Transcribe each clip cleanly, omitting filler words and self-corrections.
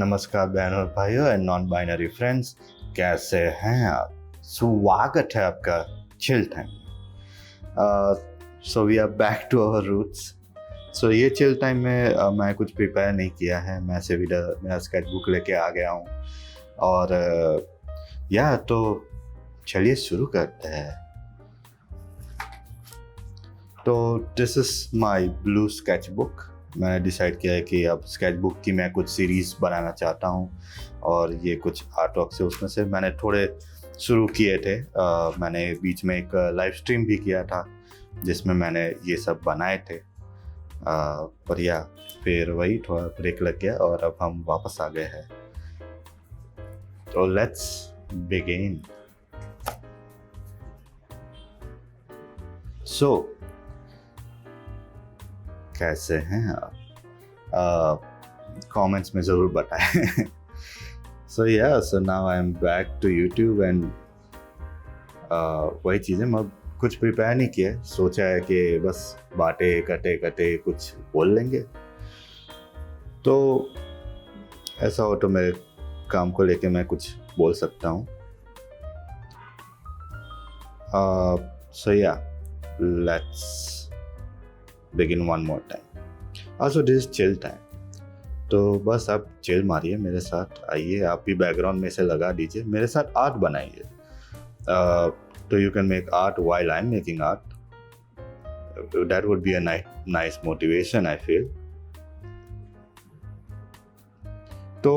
नमस्कार बहनों और भाइयों एंड नॉन बाइनरी फ्रेंड्स, कैसे हैं आप? स्वागत है आपका chill time. So we are back to our roots. So ये चिल टाइम में मैं कुछ प्रिपेयर नहीं किया है। मैं से मेरा स्केच बुक लेके आ गया हूँ और या तो चलिए शुरू करते हैं। तो this is my blue sketch book. मैंने डिसाइड किया है कि अब स्केच बुक की मैं कुछ सीरीज़ बनाना चाहता हूँ और ये कुछ आर्ट वर्क से उसमें से मैंने थोड़े शुरू किए थे। मैंने बीच में एक लाइव स्ट्रीम भी किया था जिसमें मैंने ये सब बनाए थे। पर या फिर वही थोड़ा ब्रेक लग गया और अब हम वापस आ गए हैं। तो लेट्स बिगिन। सो कैसे हैं आप? कमेंट्स में ज़रूर बताएं। So now I'm back to YouTube and वही चीज़ें मैं कुछ प्रिपेयर नहीं किया, सोचा है कि बस बाटे कटे कटे कुछ बोल लेंगे। तो ऐसा हो तो मेरे काम को लेके मैं कुछ बोल सकता हूँ। Let's begin one more time. Also this is chill time. तो बस आप चिल मारिए मेरे साथ, आइए आप भी बैकग्राउंड में से लगा दीजिए, मेरे साथ आर्ट बनाइए। तो you can make art while I am making art. That would be a nice motivation I feel. तो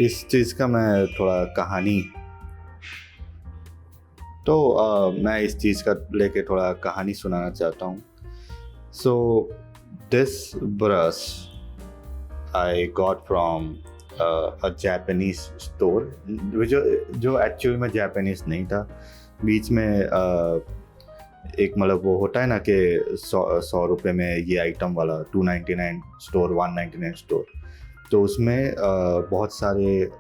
इस चीज़ का मैं थोड़ा कहानी मैं इस चीज़ का लेके थोड़ा कहानी सुनाना चाहता हूँ। So this brush I got from a Japanese store, जो एक्चुअली में जापानीज नहीं था। बीच में एक मतलब वो होता है ना कि 100 रुपये में ये आइटम वाला 299 स्टोर 199 स्टोर, तो उसमें बहुत सारे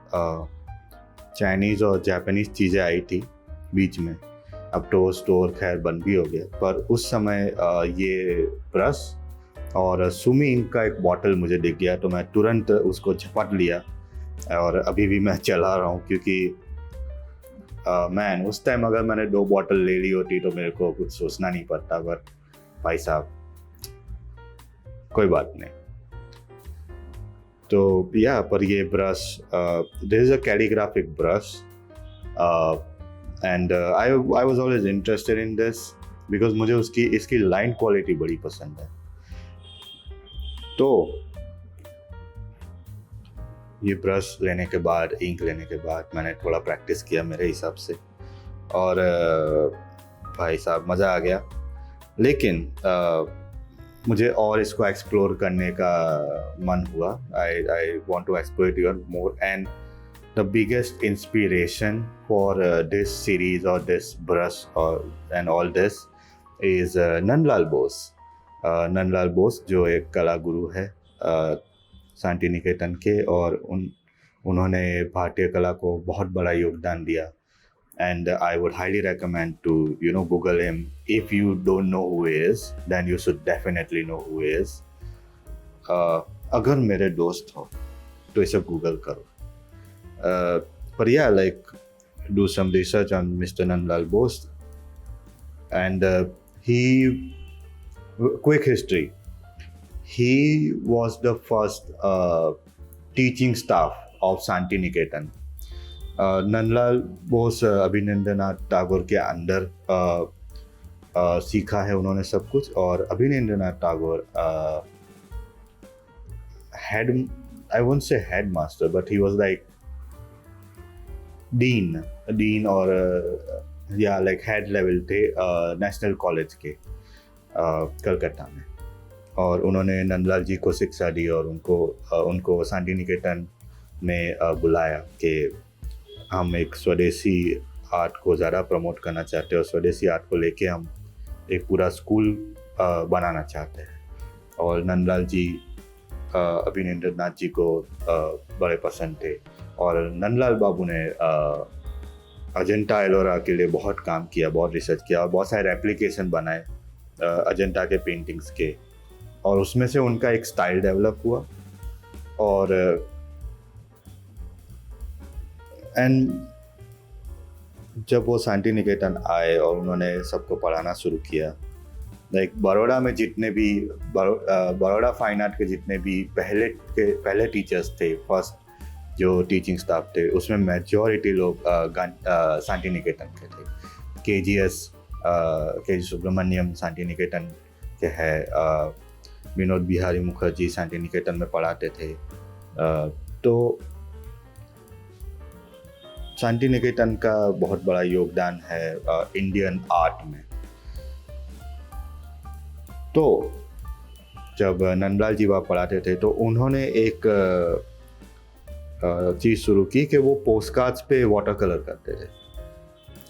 चाइनीज़ और जापानीज़ चीज़ें आई थी बीच में। अब तो स्टोर खैर बंद भी हो गया, पर उस समय ये ब्रश और सुमी इंक का एक बॉटल मुझे दिख गया, तो मैं तुरंत उसको झपट लिया और अभी भी मैं चला रहा हूँ। क्योंकि उस टाइम अगर मैंने 2 बॉटल ले ली होती तो मेरे को कुछ सोचना नहीं पड़ता, बट भाई साहब कोई बात नहीं। तो पर ये brush this is a calligraphic brush and I was always interested in this because मुझे इसकी लाइन क्वालिटी बड़ी पसंद है। तो ये ब्रश लेने के बाद, इंक लेने के बाद मैंने थोड़ा प्रैक्टिस किया मेरे हिसाब से, और भाई साहब मज़ा आ गया। लेकिन मुझे और इसको एक्सप्लोर करने का मन हुआ। I want to explore it even more, and the biggest inspiration for this series or this brush and all this is Nandlal Bose. Nandlal Bose जो एक कला गुरु है शांति निकेतन के, और उन्होंने भारतीय कला को बहुत बड़ा योगदान दिया। And I would highly recommend to Google him. If you don't know who he is, then you should definitely know who he is. अगर मेरे दोस्त हो तो इसे गूगल करो। But yeah, like do some research on Mr. Nandlal Bose, and quick history. He was the first teaching staff of Shanti Niketan. Nandlal Bose अभिनंदनाथ Tagore के अंदर सीखा है उन्होंने सब कुछ, और Abanindranath Tagore I won't say headmaster, but he was like dean और like head level थे नेशनल कॉलेज के कलकत्ता में। और उन्होंने नंदलाल जी को शिक्षा दी और उनको शांति निकेतन में बुलाया कि हम एक स्वदेशी आर्ट को ज़्यादा प्रमोट करना चाहते हैं और स्वदेशी आर्ट को लेके हम एक पूरा स्कूल बनाना चाहते हैं। और नंदलाल जी अभिनंदनाथ जी को बड़े पसंद थे, और नंदलाल बाबू ने अजंता एलोरा के लिए बहुत काम किया, बहुत रिसर्च किया और बहुत सारे एप्लीकेशन बनाए अजंता के पेंटिंग्स के। और उसमें से उनका एक स्टाइल डेवलप हुआ। और एंड जब वो शांति निकेतन आए और उन्होंने सबको पढ़ाना शुरू किया, लाइक बड़ौदा में जितने भी बड़ौदा फाइन आर्ट के जितने भी पहले टीचर्स थे, फर्स्ट जो टीचिंग स्टाफ थे, उसमें मेजॉरिटी लोग शांति निकेतन के थे। के जी सुब्रमण्यम शांति निकेतन के है, विनोद बिहारी मुखर्जी शांति निकेतन में पढ़ाते थे। तो शांति निकेतन का बहुत बड़ा योगदान है इंडियन आर्ट में। तो जब नंदलाल जी वहाँ पढ़ाते थे तो उन्होंने एक चीज़ शुरू की कि वो पोस्ट कार्ड्स पे वाटर कलर करते थे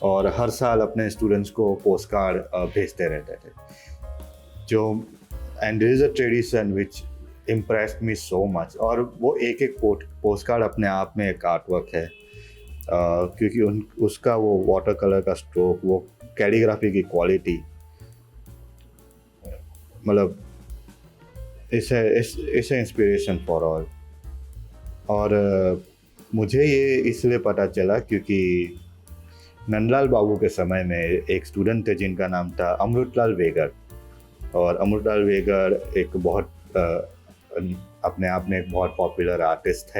और हर साल अपने स्टूडेंट्स को पोस्ट कार्ड भेजते रहते थे। जो and there is a tradition which impressed me so much. और वो एक एक पोस्ट कार्ड अपने आप में एक आर्टवर्क है, क्योंकि उसका वो वाटर कलर का स्ट्रोक, वो कैलीग्राफी की क्वालिटी, मतलब इसे इंस्पिरेशन फॉर ऑल। और मुझे ये इसलिए पता चला क्योंकि नंदलाल बाबू के समय में एक स्टूडेंट थे जिनका नाम था अमृतलाल वेगर। और अमृतलाल वेगर एक बहुत अपने आप में एक बहुत पॉपुलर आर्टिस्ट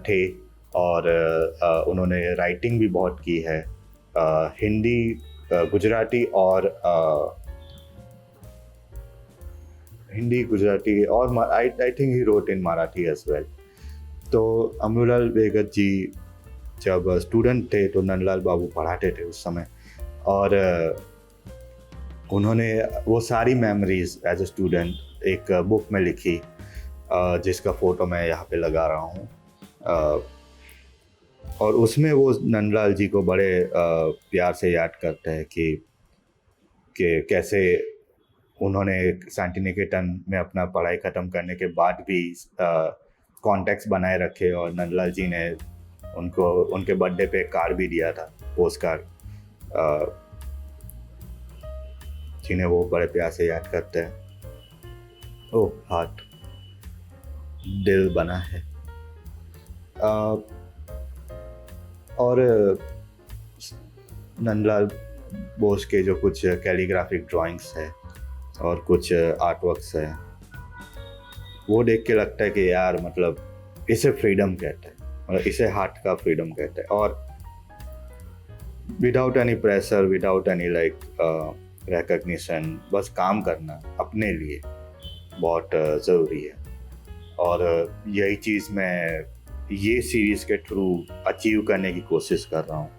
थे। और उन्होंने राइटिंग भी बहुत की है, हिंदी, गुजराती और I think he wrote in Marathi as well. तो अमृतलाल वेगर जी जब स्टूडेंट थे तो नंदलाल बाबू पढ़ाते थे उस समय। और उन्होंने वो सारी मेमोरीज एज ए स्टूडेंट एक बुक में लिखी, जिसका फ़ोटो मैं यहाँ पे लगा रहा हूँ। और उसमें वो नंदलाल जी को बड़े प्यार से याद करते हैं कि कैसे उन्होंने शांति निकेतन में अपना पढ़ाई ख़त्म करने के बाद भी कॉन्टैक्ट्स बनाए रखे। और नंदलाल जी ने उनको उनके बर्थडे पे कार्ड भी दिया था, पोस्ट कार्ड, जिन्हें वो बड़े प्यार से याद करते हैं। ओह, हार्ट, दिल बना है। और नंदलाल बोस के जो कुछ कैलीग्राफिक ड्राइंग्स है और कुछ आर्टवर्क्स है, वो देख के लगता है कि यार, मतलब इसे फ्रीडम कहते हैं, मतलब इसे हार्ट का फ्रीडम कहते हैं। और without any pressure, without any like recognition, बस काम करना अपने लिए बहुत ज़रूरी है। और यही चीज़ मैं ये सीरीज़ के थ्रू अचीव करने की कोशिश कर रहा हूँ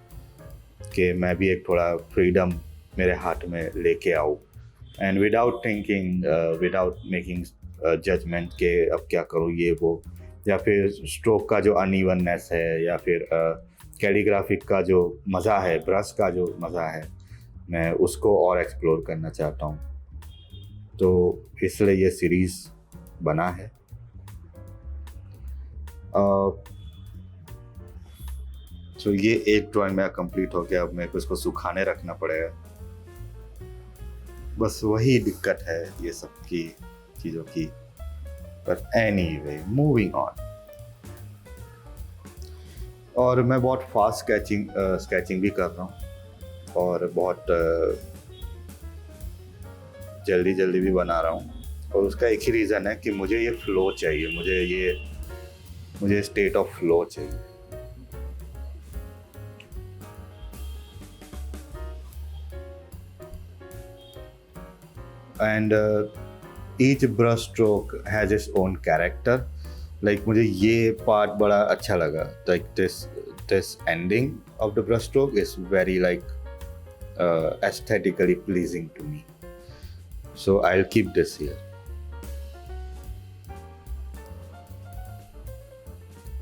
कि मैं भी एक थोड़ा फ्रीडम मेरे हाथ में लेके आऊँ, and without thinking, without making judgement के अब क्या करूँ ये वो, या फिर स्ट्रोक का जो अनइवननेस है, या फिर कैलीग्राफिक का जो मज़ा है, ब्रश का जो मज़ा है, मैं उसको और एक्सप्लोर करना चाहता हूँ। तो इसलिए ये सीरीज़ बना है। तो ये एक ड्राइंग मेरा कंप्लीट हो गया। अब मेरे को इसको सुखाने रखना पड़ेगा, बस वही दिक्कत है ये सब की चीज़ों की। But anyway, moving on. और मैं बहुत फास्ट स्केचिंग भी कर रहा हूँ और बहुत जल्दी भी बना रहा हूँ। और उसका एक ही रीज़न है कि मुझे ये फ्लो चाहिए, मुझे स्टेट ऑफ फ्लो चाहिए। And each brush stroke has its own character. Like मुझे ये पार्ट बड़ा अच्छा लगा, like this ending of the brush stroke is very like aesthetically pleasing to me, so I'll keep this here.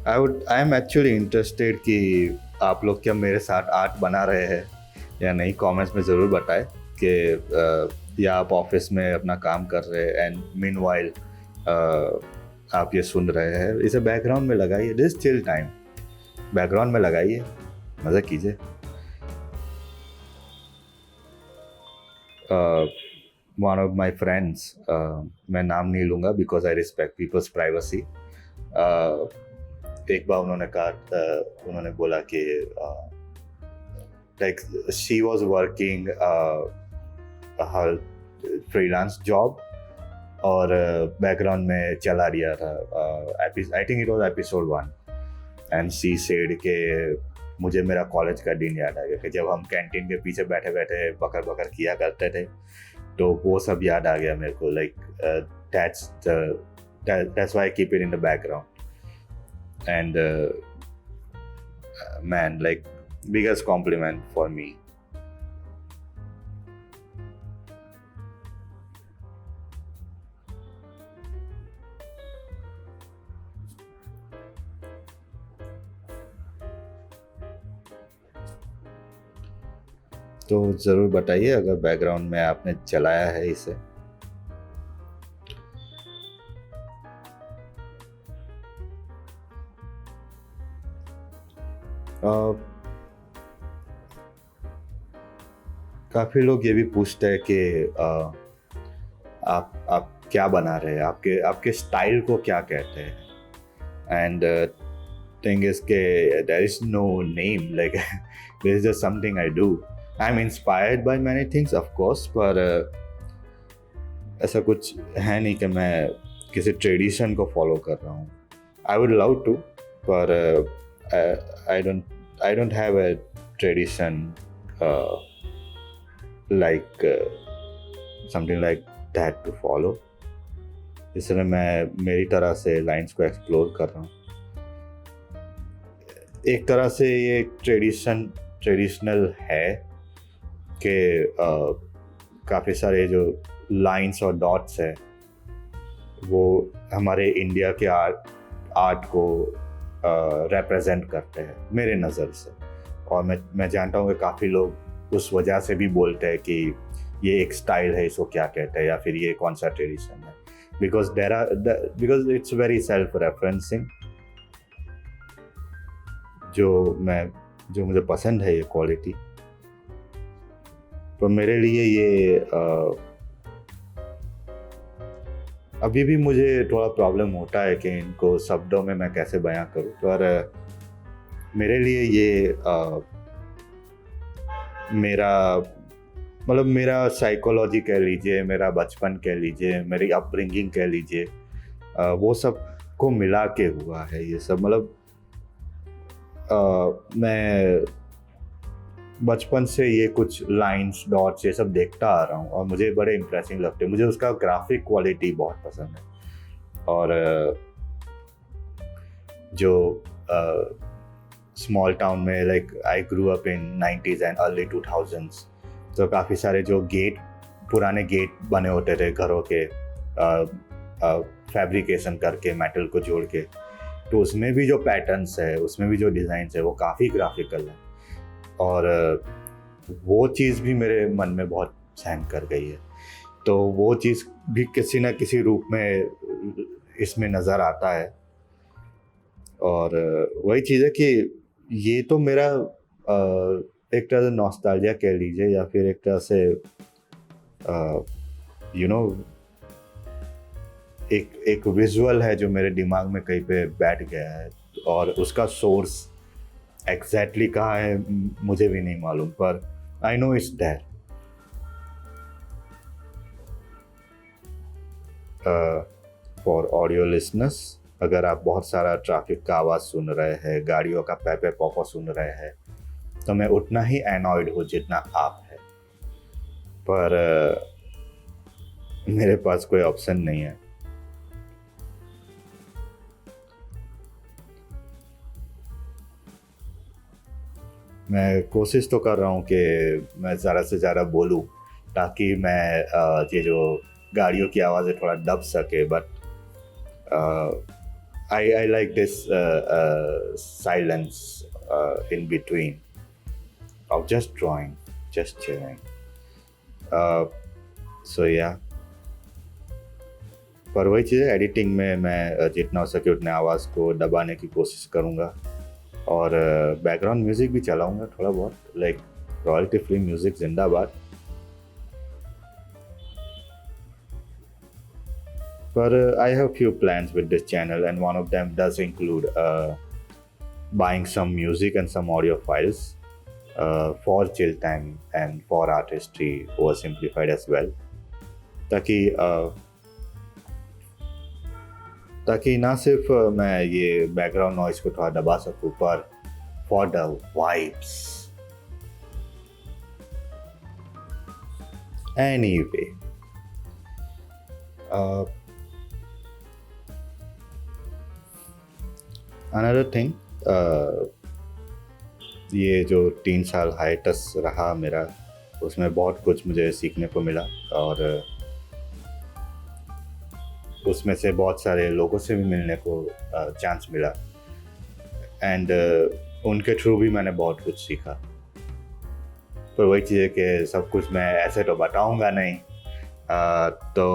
I am actually interested कि आप लोग क्या मेरे साथ आर्ट बना रहे हैं या नहीं, कमेंट्स में ज़रूर बताएं कि या आप ऑफिस में अपना काम कर रहे हैं एंड मीनवाइल आप ये सुन रहे हैं। इसे बैकग्राउंड में लगाइए, दिस चिल टाइम बैकग्राउंड में लगाइए, मज़ा कीजिए। वन ऑफ माई फ्रेंड्स, मैं नाम नहीं लूँगा because I respect people's privacy, एक बार उन्होंने कहा, उन्होंने बोला कि like she was working her freelance job और बैकग्राउंड में चला दिया था, I think it was episode 1, and she said के मुझे मेरा कॉलेज का दिन याद आ गया कि जब हम कैंटीन के पीछे बैठे बैठे बकर बकर किया करते थे, तो वो सब याद आ गया मेरे को, like that's why I keep it in the background and man, like biggest compliment for me. तो ज़रूर बताइए अगर बैकग्राउंड में आपने चलाया है इसे। काफ़ी लोग ये भी पूछते हैं कि आप क्या बना रहे हैं, आपके स्टाइल को क्या कहते हैं, एंड थिंग इज के there is no name, like this is just something I do. I am inspired by many things of course, पर ऐसा कुछ है नहीं कि मैं किसी ट्रेडिशन को फॉलो कर रहा हूँ। आई वुड लव टू, पर I don't have a tradition like something like that to follow, इसलिए मैं मेरी तरह से लाइंस को एक्सप्लोर कर रहा हूँ। एक तरह से ये ट्रेडिशनल है कि काफ़ी सारे जो लाइंस और डॉट्स है वो हमारे इंडिया के आर्ट को रिप्रेजेंट करते हैं मेरे नज़र से, और मैं जानता हूँ कि काफ़ी लोग उस वजह से भी बोलते हैं कि ये एक स्टाइल है, इसको क्या कहते हैं, या फिर ये कौन सा ट्रेडिशन है, because it's very self referencing. जो मुझे पसंद है ये क्वालिटी, तो मेरे लिए ये अभी भी मुझे थोड़ा प्रॉब्लम होता है कि इनको शब्दों में मैं कैसे बयां करूं, पर मेरे लिए ये मेरा साइकोलॉजी कह लीजिए, मेरा बचपन कह लीजिए, मेरी अपब्रिंगिंग कह लीजिए, वो सब को मिला के हुआ है ये सब। मैं बचपन से ये कुछ लाइंस डॉट्स ये सब देखता आ रहा हूँ और मुझे बड़े इंप्रेसिंग लगते हैं। मुझे उसका ग्राफिक क्वालिटी बहुत पसंद है, और जो स्मॉल टाउन में, like I grew up in 90s and early 2000s, तो काफ़ी सारे जो पुराने गेट बने होते थे घरों के, फैब्रिकेशन करके मेटल को जोड़ के, तो उसमें भी जो पैटर्न्स है, उसमें भी जो डिज़ाइंस है, वो काफ़ी ग्राफिकल है, और वो चीज़ भी मेरे मन में बहुत सहन कर गई है। तो वो चीज़ भी किसी न किसी रूप में इसमें नज़र आता है, और वही चीज़ है कि ये तो मेरा एक तरह से नॉस्टैल्जिया कह लीजिए, या फिर एक तरह से एक विजुअल है जो मेरे दिमाग में कहीं पे बैठ गया है, और उसका सोर्स एग्जैक्टली कहाँ है मुझे भी नहीं मालूम, पर I know it's there. For audio listeners, अगर आप बहुत सारा ट्रैफिक का आवाज़ सुन रहे हैं, गाड़ियों का पे पॉपो सुन रहे हैं, तो मैं उतना ही एनॉयड हूँ जितना आप है, पर मेरे पास कोई ऑप्शन नहीं है। मैं कोशिश तो कर रहा हूँ कि मैं ज़्यादा से ज़्यादा बोलूँ, ताकि मैं ये जो गाड़ियों की आवाज़ें थोड़ा दब सके, but I like this silence in between of just drawing, just chilling. So yeah. पर वही चीज़ है, एडिटिंग में मैं जितना हो सके उतने आवाज़ को दबाने की कोशिश करूँगा, और बैकग्राउंड म्यूज़िक भी चलाऊँगा थोड़ा बहुत, लाइक रॉयल्टी फ्री म्यूज़िक जिंदाबाद। But I have few plans with this channel, and one of them does include buying some music and some audio files for chill time and for artistry oversimplified as well, ताकि ना सिर्फ मैं ये background noise को थोड़ा दबा सकूं, पर for the vibes anyway. Another thing, ये जो 3 साल हाइटस रहा मेरा, उसमें बहुत कुछ मुझे सीखने को मिला, और उसमें से बहुत सारे लोगों से भी मिलने को चांस मिला, एंड उनके थ्रू भी मैंने बहुत कुछ सीखा। पर वही चीज़ है कि सब कुछ मैं ऐसे तो बताऊंगा नहीं। तो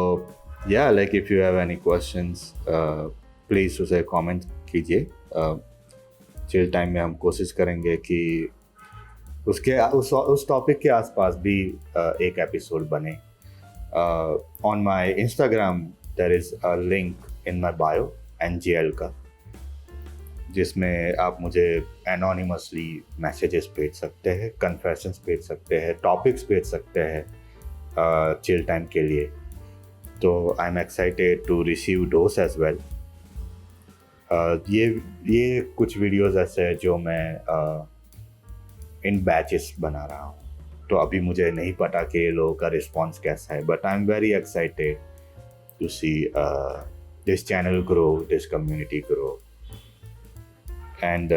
या like if you have any questions please उसे कमेंट कीजिए। चिल टाइम में हम कोशिश करेंगे कि उस टॉपिक के आसपास भी एक एपिसोड बने। On my Instagram there is a link in my bio NGL का, जिसमें आप मुझे एनोनिमसली मैसेजेस भेज सकते हैं, कन्फेशंस भेज सकते हैं, टॉपिक्स भेज सकते हैं चिल टाइम के लिए। तो I am excited to receive those as well. ये कुछ वीडियोस ऐसे हैं जो मैं इन बैचेस बना रहा हूँ, तो अभी मुझे नहीं पता कि लोगों का रिस्पॉन्स कैसा है, but I am very excited to see this channel grow, this community grow, and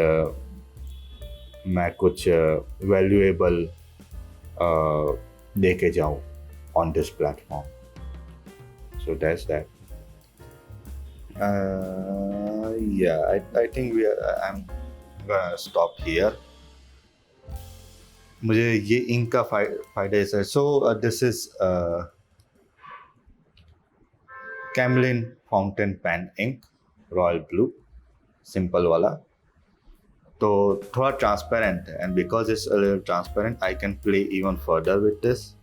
मैं कुछ वैल्यूएबल दे के जाऊँ on this platform. So that's that. Yeah, I think I'm gonna stop here. मुझे ये इंक का फायदा है। So this is Camlin fountain pen ink, royal blue, simple वाला। तो थोड़ा ट्रांसपेरेंट है, and because it's a little transparent I can play even further with this,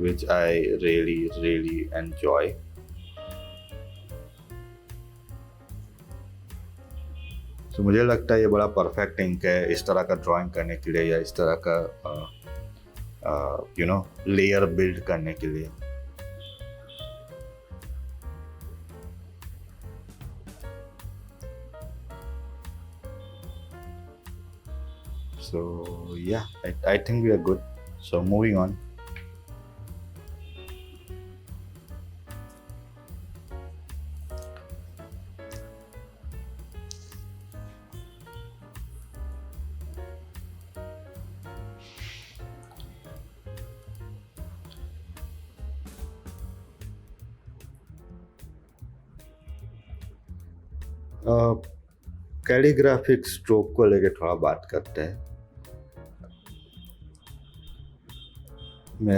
which I really enjoy. तो मुझे लगता है ये बड़ा परफेक्ट इंक है इस तरह का ड्राइंग करने के लिए, या इस तरह का लेयर बिल्ड करने के लिए। So yeah, I think we are good. So moving on. Calligraphic stroke को लेके थोड़ा बात करते हैं। मैं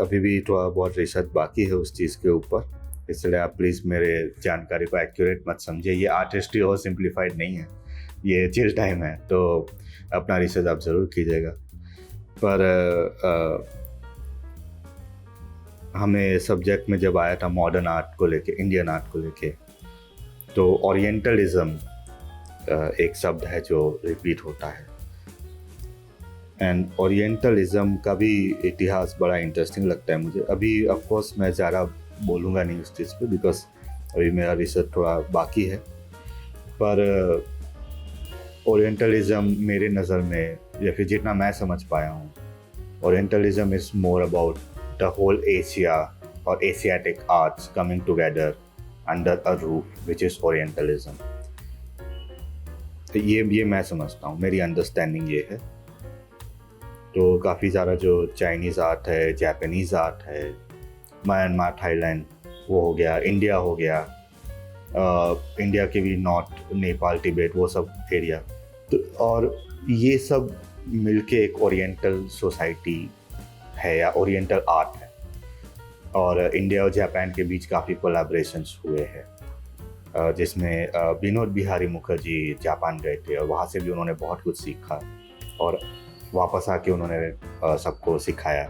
अभी भी थोड़ा बहुत रिसर्च बाकी है उस चीज़ के ऊपर, इसलिए आप प्लीज़ मेरे जानकारी को एक्यूरेट मत समझिए। ये आर्टिस्ट्री और सिंप्लीफाइड नहीं है, ये चिल टाइम है, तो अपना रिसर्च आप ज़रूर कीजिएगा। पर हमें सब्जेक्ट में जब आया था मॉडर्न आर्ट को लेके, इंडियन आर्ट को लेके, तो ओरिएंटलिज्म एक शब्द है जो रिपीट होता है, एंड ओरिएंटलिज्म का भी इतिहास बड़ा इंटरेस्टिंग लगता है मुझे। अभी ऑफ कोर्स मैं ज़्यादा बोलूँगा नहीं उस चीज़ पे, बिकॉज अभी मेरा रिसर्च थोड़ा बाकी है। पर ओरिएंटलिज्म मेरे नज़र में, या फिर जितना मैं समझ पाया हूँ, orientalism is more about the whole Asia और Asiatic arts coming together under a roof which is orientalism. तो ये मैं समझता हूँ, मेरी अंडरस्टैंडिंग ये है। तो काफ़ी सारा जो चाइनीज़ आर्ट है, जापानीज़ आर्ट है, म्यांमार, थाईलैंड, वो हो गया, इंडिया हो गया, इंडिया के भी नॉर्थ, नेपाल, तिब्बत, वो सब एरिया, तो और ये सब मिलके एक ओरिएंटल सोसाइटी है या ओरिएंटल आर्ट है। और इंडिया और जापान के बीच काफ़ी कोलैबोरेशंस हुए हैं, जिसमें विनोद बिहारी मुखर्जी जापान गए थे और वहाँ से भी उन्होंने बहुत कुछ सीखा, और वापस आके उन्होंने सबको सिखाया।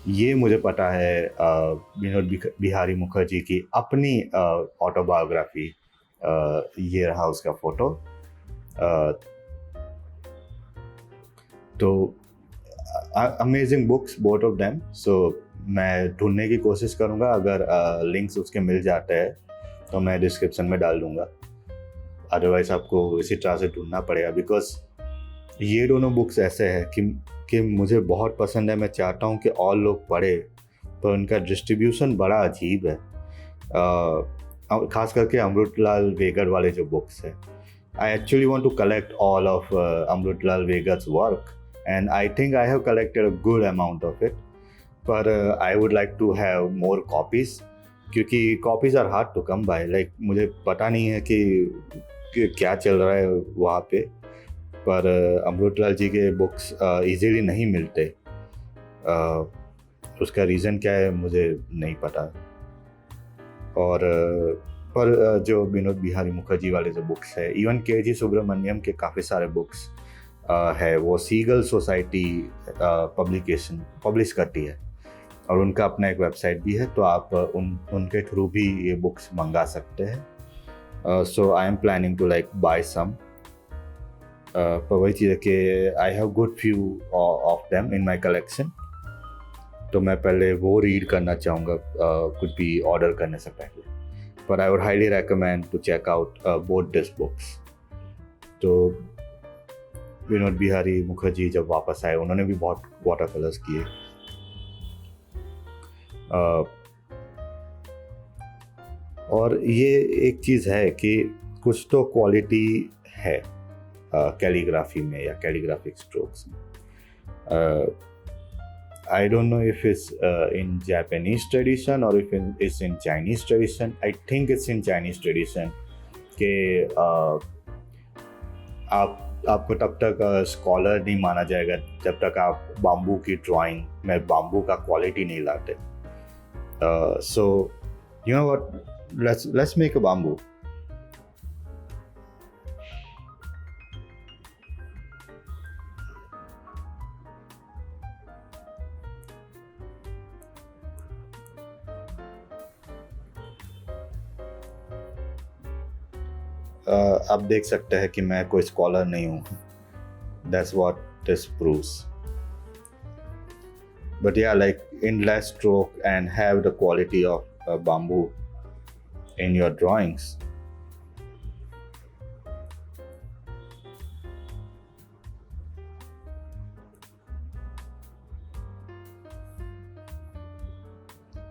ये मुझे पता है विनोद बिहारी मुखर्जी की अपनी ऑटोबायोग्राफी, ये रहा उसका फोटो। तो amazing books both of them. So मैं ढूंढने की कोशिश करूँगा, अगर लिंक्स उसके मिल जाते हैं तो मैं डिस्क्रिप्शन में डाल दूँगा, अदरवाइज आपको इसी तरह से ढूंढना पड़ेगा, बिकॉज ये दोनों बुक्स ऐसे हैं कि मुझे बहुत पसंद है। मैं चाहता हूँ कि और लोग पढ़े, पर उनका डिस्ट्रीब्यूशन बड़ा अजीब है। खास करके अमृतलाल वेगड़ वाले जो बुक्स है, I actually want to collect all of Amritlal Vegad's work, and I think I have collected a good amount of it, but I would like to have more copies, क्योंकि copies are hard to come by। like मुझे पता नहीं है कि क्या चल रहा है वहाँ पे, पर अमृतलाल जी के बुक्स इजीली नहीं मिलते। उसका रीज़न क्या है मुझे नहीं पता। और पर जो विनोद बिहारी मुखर्जी वाले जो बुक्स है, इवन के.जी. सुब्रमण्यम के काफ़ी सारे बुक्स है, वो सीगल सोसाइटी पब्लिकेशन पब्लिश करती है, और उनका अपना एक वेबसाइट भी है, तो आप उनके थ्रू भी ये बुक्स मंगा सकते हैं। So I am planning to like buy some, पर वही चीज़ है कि I have good few of them in my collection, तो मैं पहले वो रीड करना चाहूँगा कुछ भी ऑर्डर करने से पहले। पर I would highly recommend to check out both this books. तो विनोद बिहारी मुखर्जी जब वापस आए, उन्होंने भी बहुत वाटर कलर्स किए। और ये एक चीज़ है कि कुछ तो क्वालिटी है कैलीग्राफी में या कैलीग्राफिक स्ट्रोक्स में। I don't know if it's in Japanese tradition or if it's in Chinese tradition. I think it's in Chinese tradition कि आपको तब तक स्कॉलर नहीं माना जाएगा जब तक आप बाम्बू की ड्राइंग में बाम्बू का क्वालिटी नहीं लाते। So you know what, let's make a bamboo. आप देख सकते हैं कि मैं कोई स्कॉलर नहीं हूँ। That's what this proves. But yeah, like in less stroke and have the quality of bamboo in your drawings.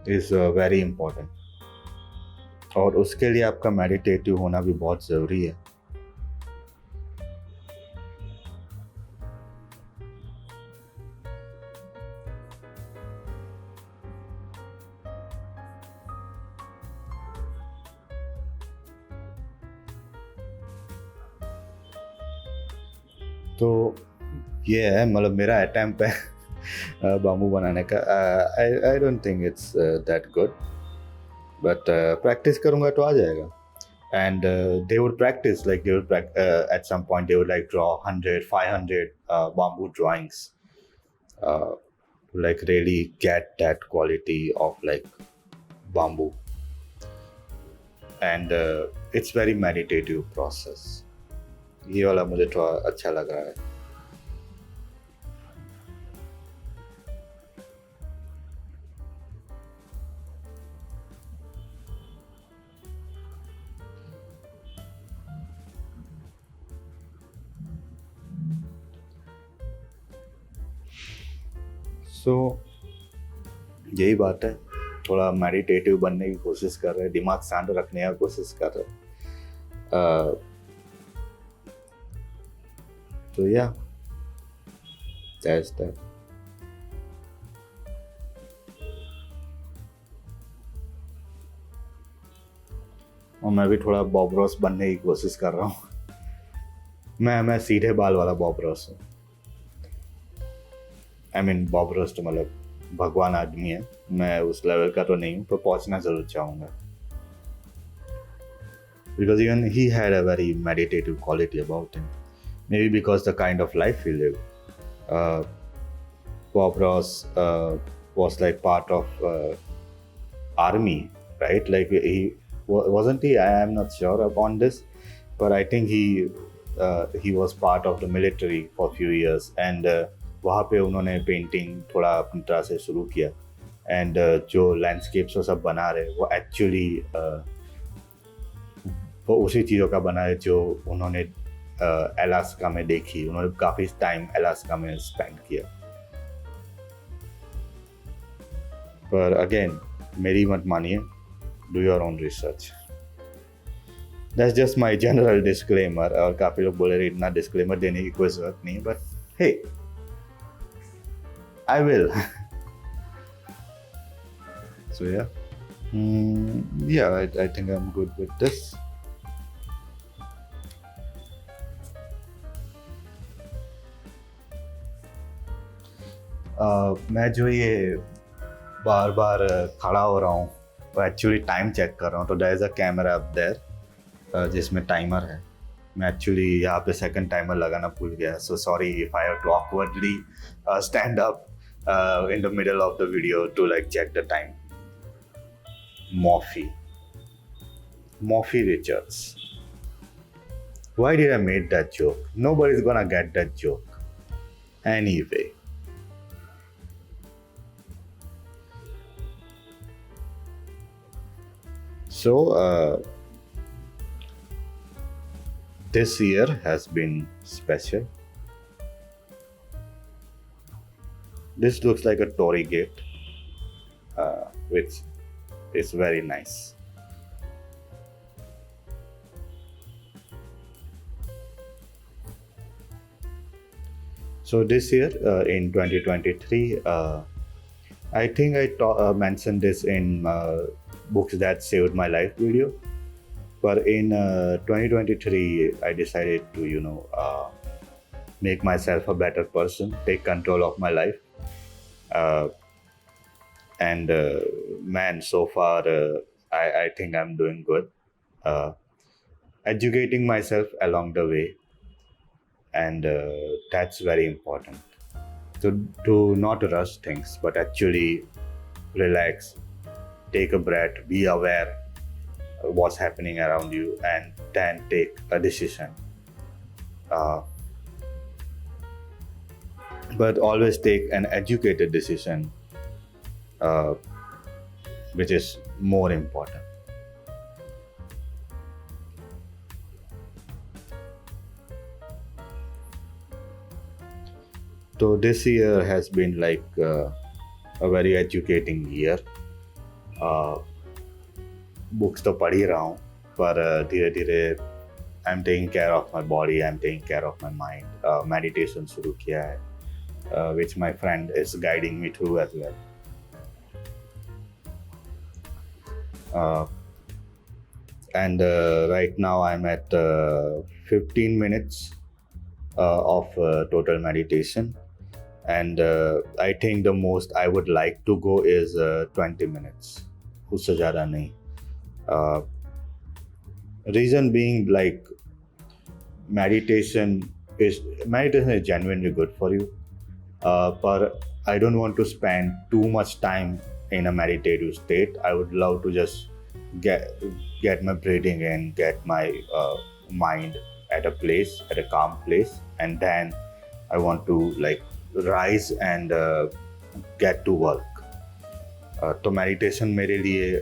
Is very important. और उसके लिए आपका मेडिटेटिव होना भी बहुत ज़रूरी है। तो ये है, मतलब मेरा अटेम्प्ट है बाम्बू बनाने का। I don't think it's that good, but practice करूँगा तो आ जाएगा। And they would practice, like they would at some point they would like draw 100 500 bamboo drawings, to like really get that quality of like bamboo, and it's very meditative process. ये वाला मुझे थोड़ा अच्छा लग रहा है। सो यही बात है, थोड़ा मेडिटेटिव बनने की कोशिश कर रहे हैं, दिमाग शांत रखने की कोशिश कर रहे हैं। तो या दैट्स दैट। और मैं भी थोड़ा बॉब रॉस बनने की कोशिश कर रहा हूँ। मैं सीधे बाल वाला बॉब रॉस हूँ। आई मीन बॉब रॉस तो मतलब भगवान आदमी है, मैं उस लेवल का तो नहीं हूँ, पर पहुँचना ज़रूर चाहूँगा। Because even he had a very meditative quality about him. Maybe because the kind of life he lived. Bob Ross was like part of army, right? Like wasn't he? I am not sure upon this, but I think he was part of the military for a few years, and वहाँ पे उन्होंने painting थोड़ा अपनी तरह से शुरू किया, and जो लैंडस्केप्स वो सब बना रहे वो एक्चुअली वो उसी चीज़ों का बना है जो उन्होंने अलास्का में देखी. उन्होंने काफ़ी टाइम अलास्का में स्पेंड किया. पर अगेन मेरी मत मानिए, do your own research. That's just my general disclaimer. और काफ़ी लोग बोले रहे इतना डिस्क्लेमर देने की कोई ज़रूरत नहीं, but hey I will. So yeah, I think I'm good with this. मैं जो ये बार बार खड़ा हो रहा हूँ वो एक्चुअली टाइम चेक कर रहा हूँ. तो there is a camera up there जिसमें टाइमर है. मैं एक्चुअली यहाँ पे सेकंड टाइमर लगाना भूल गया. So sorry if I have to awkwardly stand up in the middle of the video to like check the time. Morphy Richards. Why did I make that joke? Nobody's gonna get that joke. Anyway. So, this year has been special. This looks like a Tory gate, which is very nice. So this year, in 2023, I think I mentioned this in Books That Saved My Life video. But in 2023, I decided to, make myself a better person, take control of my life. And man, so far, I think I'm doing good. Educating myself along the way. And that's very important. To not rush things, but actually relax, take a breath, be aware of what's happening around you, and then take a decision. But always take an educated decision, which is more important. So this year has been like a very educating year. Books तो पढ़ ही रहा हूँ, पर धीरे धीरे I'm taking care of my body, I'm taking care of my mind. Meditation शुरू किया है, which my friend is guiding me through as well. And right now I'm at 15 minutes of total meditation. And I think the most I would like to go is 20 minutes. उससे ज़्यादा नहीं. Reason being, like, meditation is genuinely good for you. But I don't want to spend too much time in a meditative state. I would love to just get my breathing in, get my mind at a calm place, and then I want to like rise and get to work. तो meditation मेरे लिए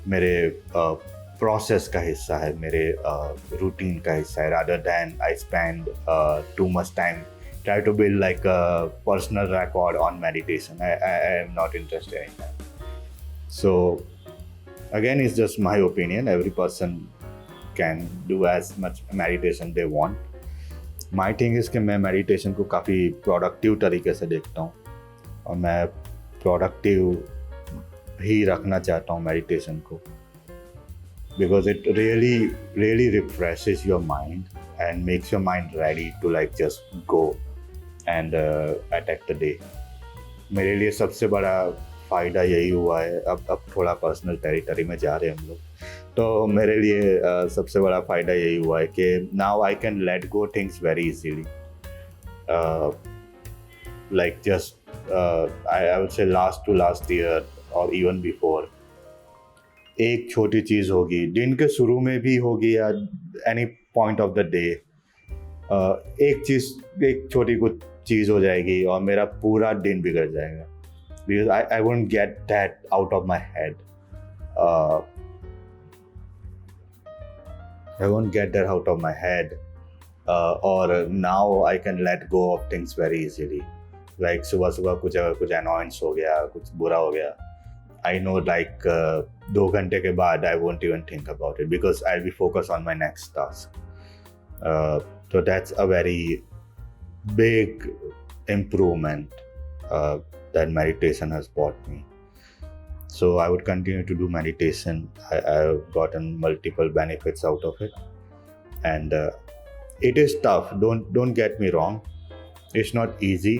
मेरे process का हिस्सा है, मेरे routine का हिस्सा है, rather than I spend too much time try to build like a personal record on meditation. I am not interested in that. So again, it's just my opinion. Every person can do as much meditation they want. My thing is कि मैं meditation को काफ़ी productive तरीके से देखता हूँ, और मैं प्रोडक्टिव ही रखना चाहता हूँ मेडिटेशन को, because it really refreshes your mind and makes your mind ready to like just go and attack the day. मेरे लिए सबसे बड़ा फ़ायदा यही हुआ है. अब थोड़ा पर्सनल टेरिटरी में जा रहे हैं हम लोग, तो मेरे लिए सबसे बड़ा फ़ायदा यही हुआ है कि now I can let go things very easily. Like just I would say last to last year or even before, एक छोटी चीज़ होगी दिन के शुरू में भी होगी या any point of the day, एक छोटी कुछ चीज़ हो जाएगी और मेरा पूरा दिन बिगड़ जाएगा, because I won't get that out of my head. I won't get that out of my head, or now I can let go of things very easily. Like सुबह सुबह कुछ annoyance हो गया, कुछ बुरा हो गया, I know like 2 घंटे के बाद I won't even think about it because I'll be focused on my next task. So that's a very big improvement that meditation has brought me. So I would continue to do meditation. I've gotten multiple benefits out of it, and it is tough. Don't get me wrong. It's not easy.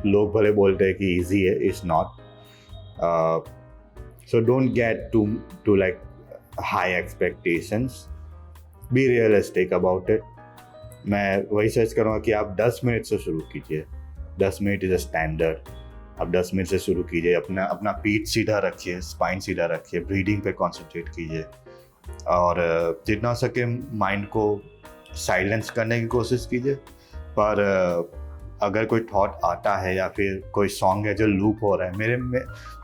लोग भले बोलते हैं कि easy है, it's not. So don't get to like high expectations. Be realistic about it. मैं वही suggest करूँगा कि आप 10 मिनट से शुरू कीजिए. 10 मिनट इज अ स्टैंडर्ड. आप 10 मिनट से शुरू कीजिए. अपना पीठ सीधा रखिए, स्पाइन सीधा रखिए, ब्रीदिंग पे कॉन्सेंट्रेट कीजिए और जितना हो सके माइंड को साइलेंस करने की कोशिश कीजिए. पर अगर कोई थॉट आता है या फिर कोई सॉन्ग है जो लूप हो रहा है,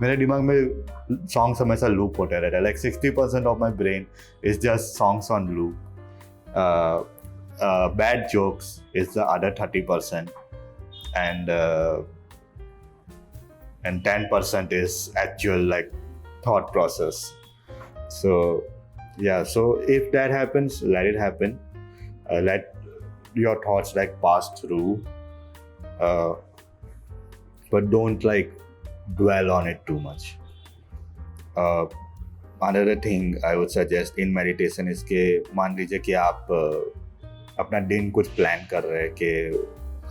मेरे दिमाग में सॉन्ग्स हमेशा लूप होते रहते हैं. Like 60% of my brain is just songs on loop. Bad jokes is the other 30%, and 10% is actual like thought process. So yeah, so if that happens, let it happen. Let your thoughts like pass through, but don't like dwell on it too much. Another thing I would suggest in meditation is कि मान लीजिए कि आप अपना दिन कुछ plan कर रहे हैं कि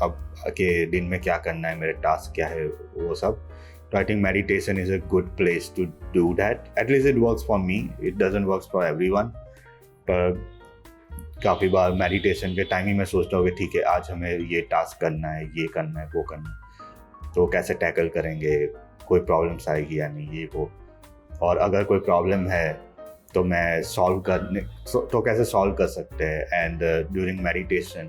अब के दिन में क्या करना है, मेरे टास्क क्या है, वो सब. तो I think meditation is a good place to do that. At least it works for me. It doesn't works for everyone. पर काफ़ी बार मेडिटेशन के टाइम ही मैं सोचता हूँ कि ठीक है, आज हमें ये टास्क करना है, ये करना है, वो करना है, तो कैसे टैकल करेंगे, कोई प्रॉब्लम्स आएगी या नहीं, ये वो. और अगर कोई प्रॉब्लम है तो मैं तो कैसे सॉल्व कर सकते हैं. And during meditation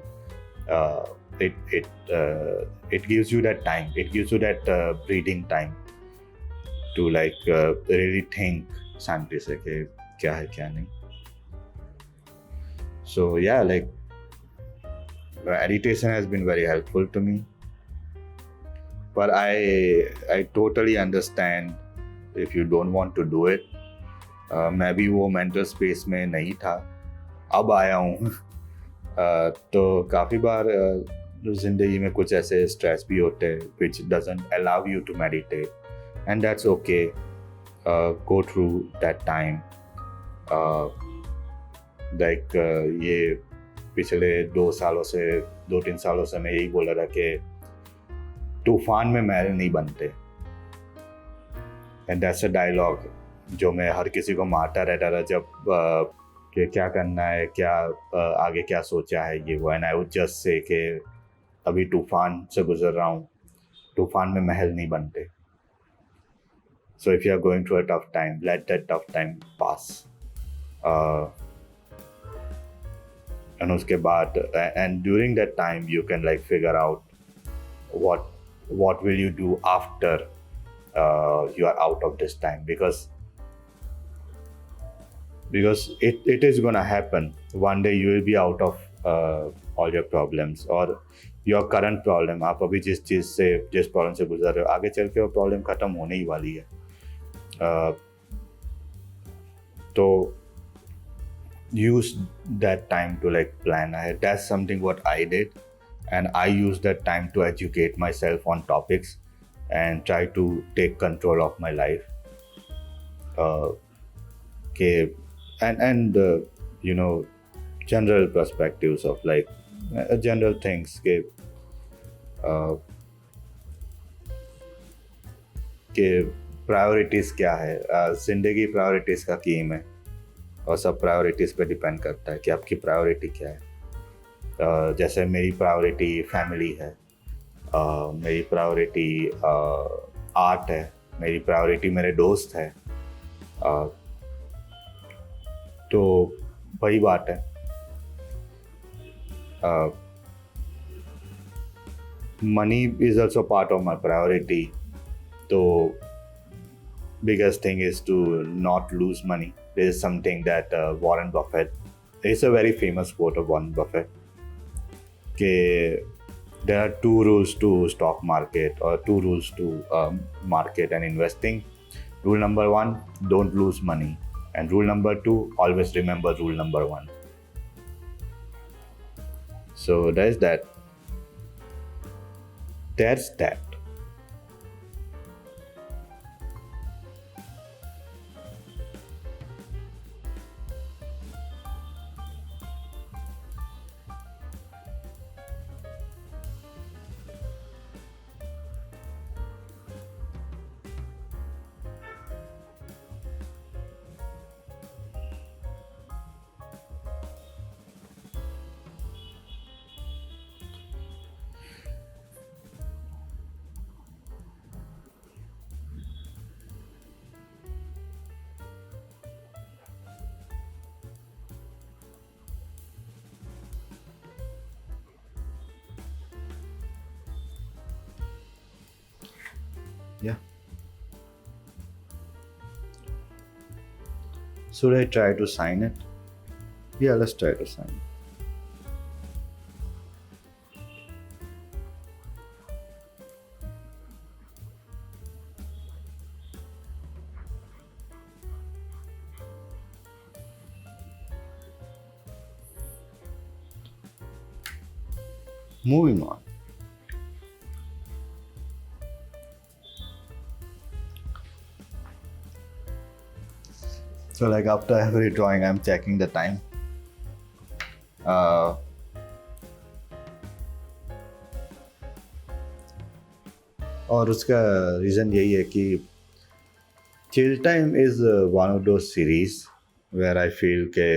it gives you that time, it gives you that breathing time to like really think शांति से कि क्या है क्या नहीं. So yeah, like meditation has been very helpful to me, but I totally understand if you don't want to do it. मैं भी वो mental space में नहीं था, अब आया हूँ. तो काफ़ी बार ज़िंदगी में कुछ ऐसे स्ट्रेस भी होते हैं which doesn't allow you to meditate, and that's okay. Go through that time. Like ये पिछले 2-3 सालों से मैं यही बोल रहा था कि तूफान में महल नहीं बनते. And that's a dialogue जो मैं हर किसी को मारता रहता था जब कि क्या करना है, क्या आगे क्या सोचा है, ये वो. And I would just say कि अभी तूफान से गुजर रहा हूँ, तूफान में महल नहीं बनते. So if you are going through a tough time, let that tough time pass. And उसके बाद and during that time you can like figure out what will you do after you are out of this time, because it is gonna happen. One day you will be out of all your problems or your current problem. आप अभी जिस problem से गुजर रहे हो, आगे चल के वो प्रॉब्लम ख़त्म होने ही वाली है. तो use that time to like plan ahead. That's something what I did, and I used that time to educate myself on topics and try to take control of my life. And you know, general perspectives of like general things के priorities क्या है. ज़िंदगी priorities का game है और सब priorities पे depend करता है कि आपकी प्रायोरिटी क्या है. जैसे मेरी प्रायोरिटी फैमिली है, मेरी प्रायोरिटी आर्ट है, मेरी प्रायोरिटी मेरे दोस्त है। तो वही बात है। Money is also part of my priority. तो biggest thing is to not lose money. There is something that Warren Buffett, it's a very famous quote of Warren Buffett, there are two rules to stock market, or two rules to market and investing. Rule number 1, don't lose money, and rule number 2, always remember rule number 1. So that's that. Yeah. Should I try to sign it? Yeah, let's try to sign it. Moving on. So like after every drawing, I'm checking the time. और उसका reason यही है कि chill time is one of those series where I feel के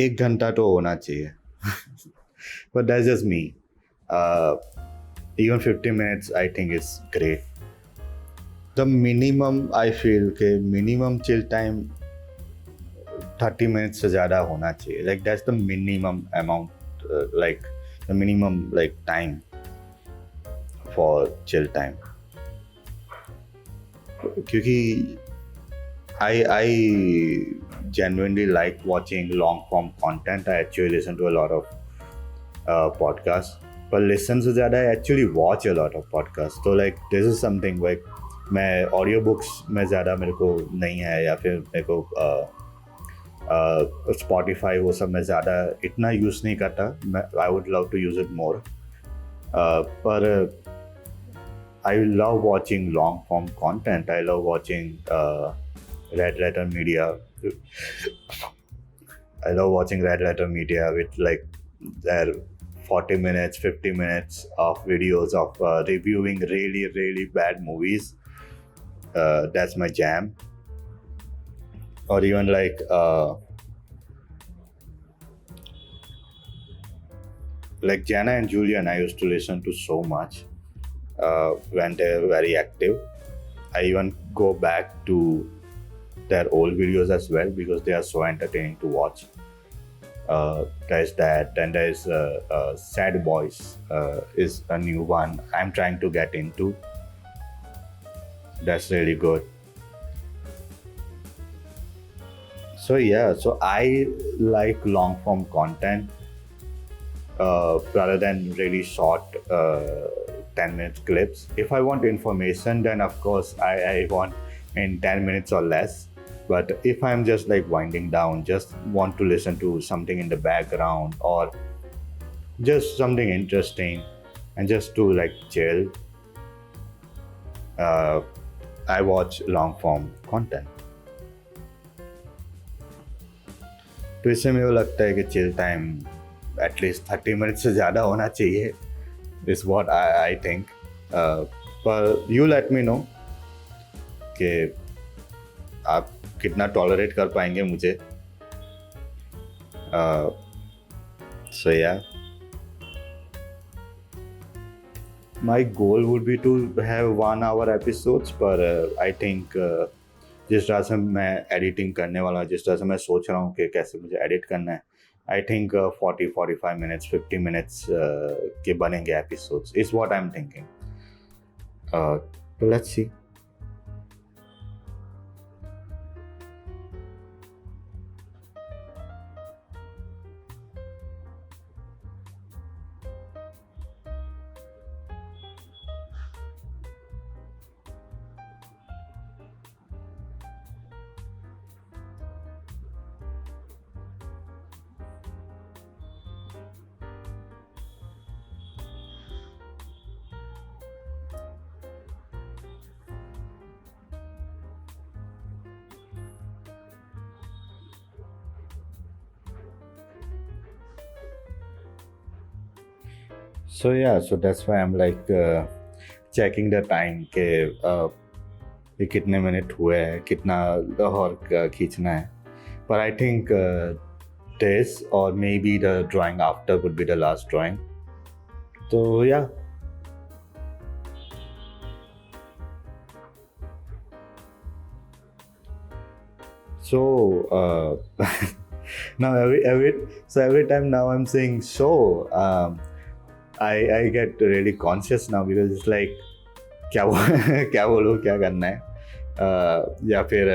1 घंटा तो होना चाहिए but that's just me. Even 50 minutes I think is great. The minimum I feel के minimum chill time 30 minutes से ज़्यादा होना चाहिए. Like that's the minimum amount, like the minimum like time for chill time. क्योंकि I genuinely like watching long form content. I actually listen to a lot of podcasts. पर listen से ज़्यादा I actually watch a lot of podcast. तो like this is something like मैं audio books में ज़्यादा मेरे को नहीं है, या फिर मेरे को स्पॉटिफाई वो सब मैं ज़्यादा इतना यूज़ नहीं करता. I would love to use it more. पर I love watching long form content. I love watching red letter media. I love watching Red Letter Media with like their 40 minutes, 50 minutes of videos of reviewing really, really bad movies. That's my jam. Or even like Jana and Julian, I used to listen to so much when they were very active. I even go back to their old videos as well because they are so entertaining to watch. There's that, and there's Sad Boys is a new one I'm trying to get into. That's really good. So yeah, so I like long form content rather than really short 10-minute clips. If I want information, then of course I want in 10 minutes or less. But if I'm just like winding down, just want to listen to something in the background or just something interesting and just to like chill, I watch long form content. तो इससे मेरे को लगता है कि chill time at least 30 minute से ज़्यादा होना चाहिए. Is what I think. पर यू लेट मी नो कि आप कितना टॉलरेट कर पाएंगे मुझे. सो या my goal would be to have 1 hour episodes, पर I think जिस तरह से मैं एडिटिंग करने वाला हूँ, जिस तरह से मैं सोच रहा हूँ कि कैसे मुझे एडिट करना है, आई थिंक 40-45 मिनट्स 50 मिनट्स के बनेंगे episodes, is what I am thinking. Let's see. So yeah, so that's why I'm like checking the time के ये कितने मिनट हुए हैं, कितना और खींचना है. But I think this or maybe the drawing after would be the last drawing. So yeah. So now every time now I'm saying so. I get really conscious now because it's like क्या क्या बोलूँ, क्या करना है, या फिर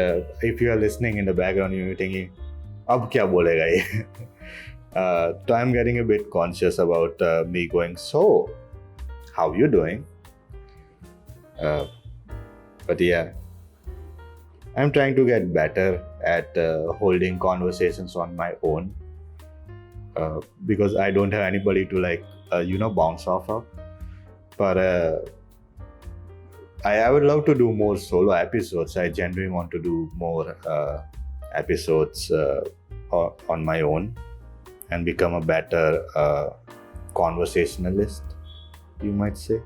if you are listening in the background you're thinking अब क्या बोलेगा ये. So I'm getting a bit conscious about me going, so how you doing? But yeah, I'm trying to get better at holding conversations on my own, because I don't have anybody to like bounce off of. But I would love to do more solo episodes. I genuinely want to do more episodes on my own and become a better conversationalist, you might say.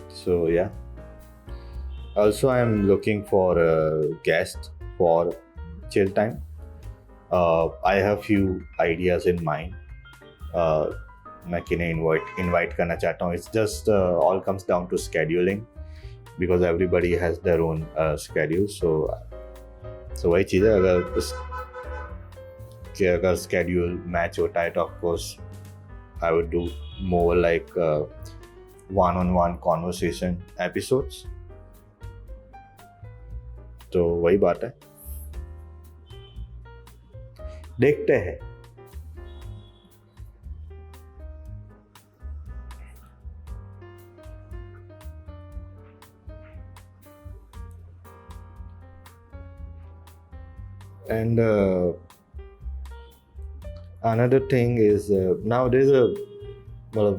So yeah. Also, I'm looking for a guest for Chill Time. I have few ideas in mind. मैं किन्हें invite करना चाहता हूँ. It's just all comes down to scheduling, because everybody has their own schedule. So वही चीज़ है, अगर schedule match होता है तो of course I would do more like one-on-one conversation episodes. तो वही बात है, देखते हैं. And another thing is now there's a